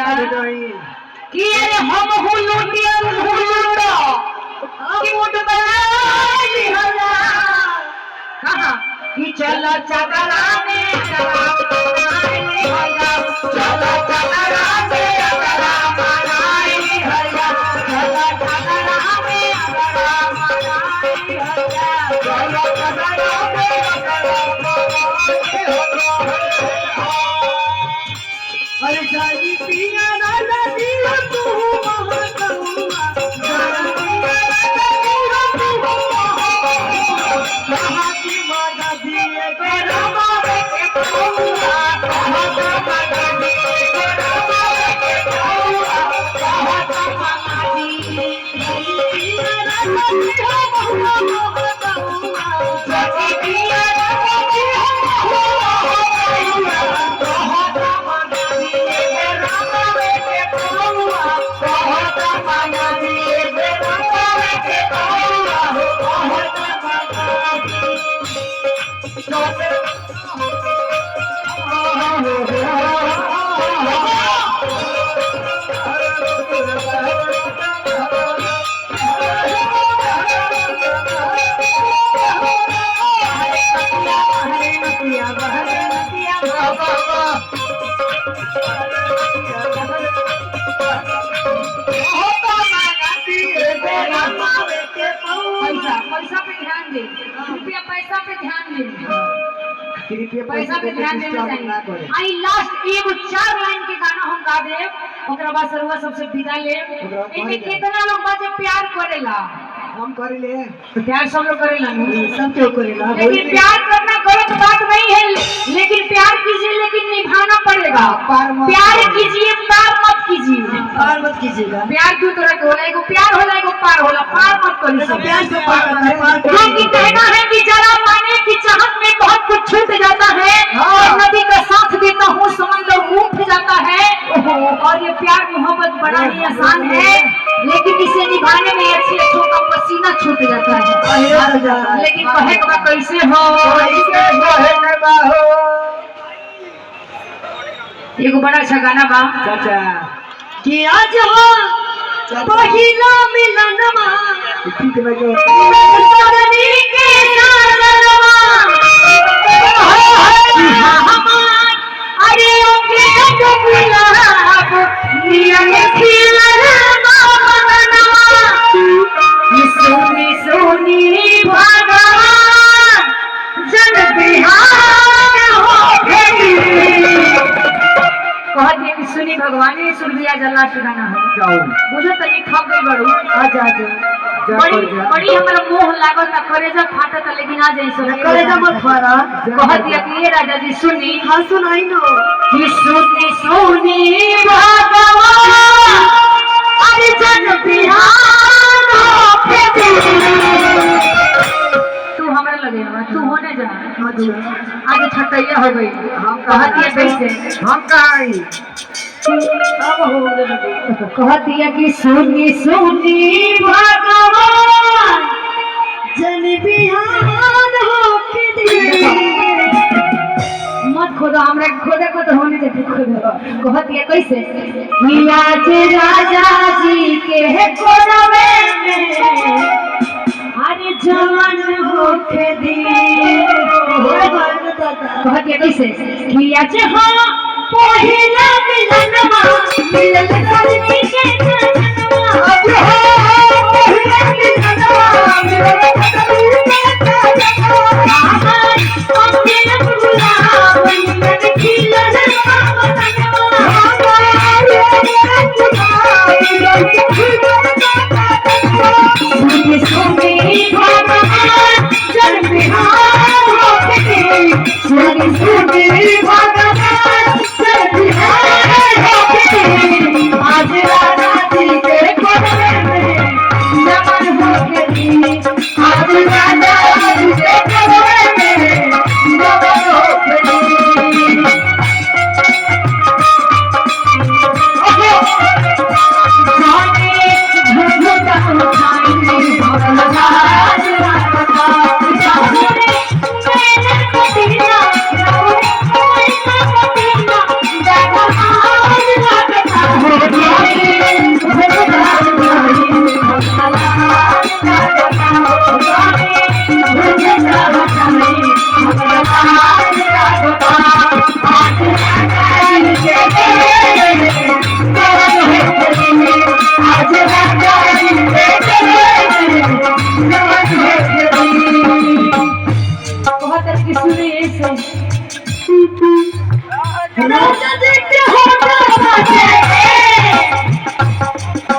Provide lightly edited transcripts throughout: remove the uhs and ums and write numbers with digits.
कि अरे हम हुलूटिया हुलूटो कि मुठ बनाई हला कहा कि चला चकरा में कराई हला चला चकरा में कराई हला चला चकरा में कराई हला चला चकरा में अरे जाई पिया राजा दिया तू महाकरुणा जाई पिया राजा दिया तू महाकरुणा की माता दिए तेरा मारे के पौला माता माता दिए तेरा मारे के पौला माता माता दिए पिया राजा दिया महाकरुणा जाई पिया राजा दिया पैसा पे ध्यान दे रुपया पैसा पे ध्यान दे पैसा पे ध्यान देना चाहिए आई लास्ट एगो 4 लाइन के गाना हम गा देब ओकरा बाद सरवा सबसे विदा लेब इनमें कितना लोग बाजे प्यार करेला हम करेले प्यार सब लोग करेला सब क्यों करेला लेकिन प्यार करना गलत बात नहीं है लेकिन प्यार कीजिए लेकिन निभाना पड़ेगा प्यार कीजिए प्यार मत कीजिए पार मत कीजिएगा प्यार दो तरह के होला एगो प्यार होला एगो पार होला पार मत करिए प्यार से पार क्योंकि कहना है कि जरा पाने की चाहत में बहुत कुछ छूट जाता है और नदी का साथ देता हूँ समंदर उठ जाता है और ये प्यार मोहब्बत बड़ा ही आसान है लेकिन इसे निभाने में अच्छे अच्छों का पसीना छूट जाता है लेकिन कहे का कैसे हो एगो बड़ा अच्छा गाना बा चाचा कि आज हो पहिला मिलनवा ठीक है जो सरनी के साजनवा अरे ओके तो गुलाब नियम खिलल मनवा सोनी सोनी भगवान जन बिहार हो भेली कहत है कि सुनी भगवान ये सुन दिया जल्ला गाना हो जाओ मुझे तनी खप गई बड़ू आजा आजा बड़ी हमरा मोह लागत करेजा फाटत लेकिन आ जाई सो करेजा मत फारा कहत है कि ये राजा जी सुनी हां सुनाई नो कि सुनी सुनी भगवान अरे जन बिहार हो भेली तू हमरा लगे तू होने जा आगे छटैया हो गई हम कहत है कैसे हम काई अब हो गए कहत है कि सुनी सुनी भगवान जन बिहान हो के दिए मत खोदो हमरा खोदे को तो होने दे खोदो कहत है कैसे कि आज राजा जी के कोरवे में अरे जवान हो के दिए कहत है कैसे कि आज हो पहिला मिलनवा मिलन करनी के जनवा आज हो पहिला मिलनवा मिलन करनी के जनवा ओके गुलाब नियन खिलल सुनी सुनी भगवान जन बिहार हो के सुनी सुनी भगवान जन बिहार हो के आज राजा जी के कोरवे में जवान हो के आज राजा जी के कोरवे में जवान हो के राजा जी के होता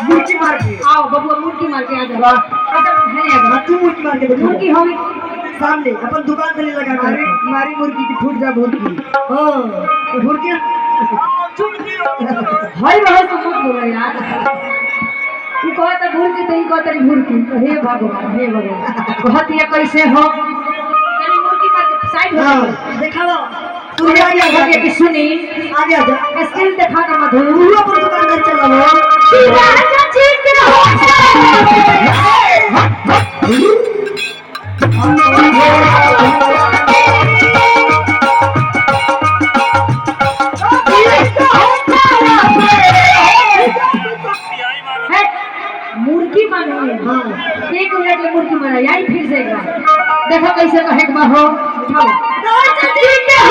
मुर्गी मार के आओ बबुआ मुर्गी मार के आ जाओ अच्छा है हाँ, तू मुर्गी मार के देखो मुर्गी होगी सामने अपन दुकान पे लगा कर मारी मुर्गी की फूट जा भुरकी हाँ तो भुरकी भाई बहुत तो मत बोला यार तू कहता मुर्गी तो ही कहता मुर्गी हे भगवान बहुत ये कैसे हो यानी मुर्गी मार के साइड हो हाँ देखा लो तू तू आगे आगे आगे की सुनी आगे आ जा स्किल दिखा ना मधु तू अपन दुकान पे चल लो राजा जी के होता मुर्गी मानो हाँ 1 मिनट में मुर्गी मारा यही फिर से एक बार देखो कैसे कहे एक बार हो उठाओ राजा जी के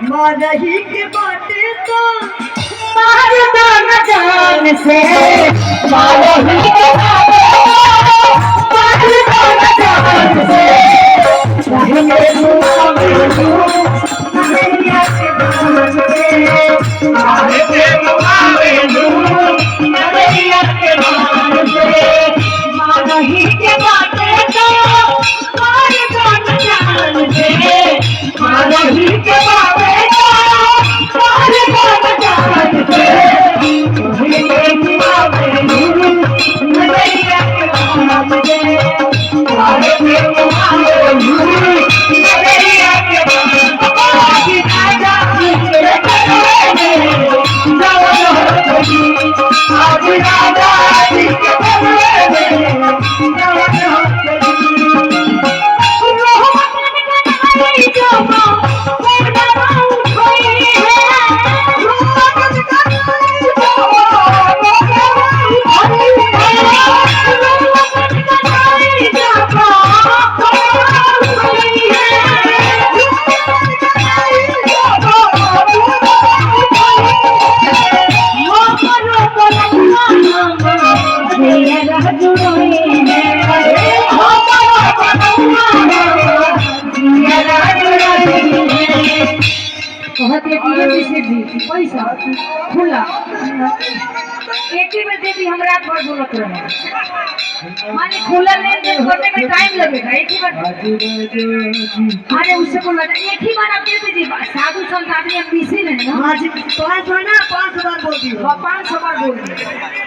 मारही के बाटे तो मार दो न जान से मारही के बाटे मार दो न जान से चाहे तू नैया के बान से मारे के मुआवे दू नैया के बान से मारही के बाटे तो मार दो न जान से मारही के बाटे पैसा खुला एक ही में दे दी हम रात भर बोलत रहे माने खुला लेन देन करने में टाइम लगेगा एक ही बार अरे उससे बोला एक ही बार आप दे दीजिए साधु संत आदमी हम बिजी नहीं ना हाँ जी 500 ना 500 बार बोल दी 500 बार बोल दी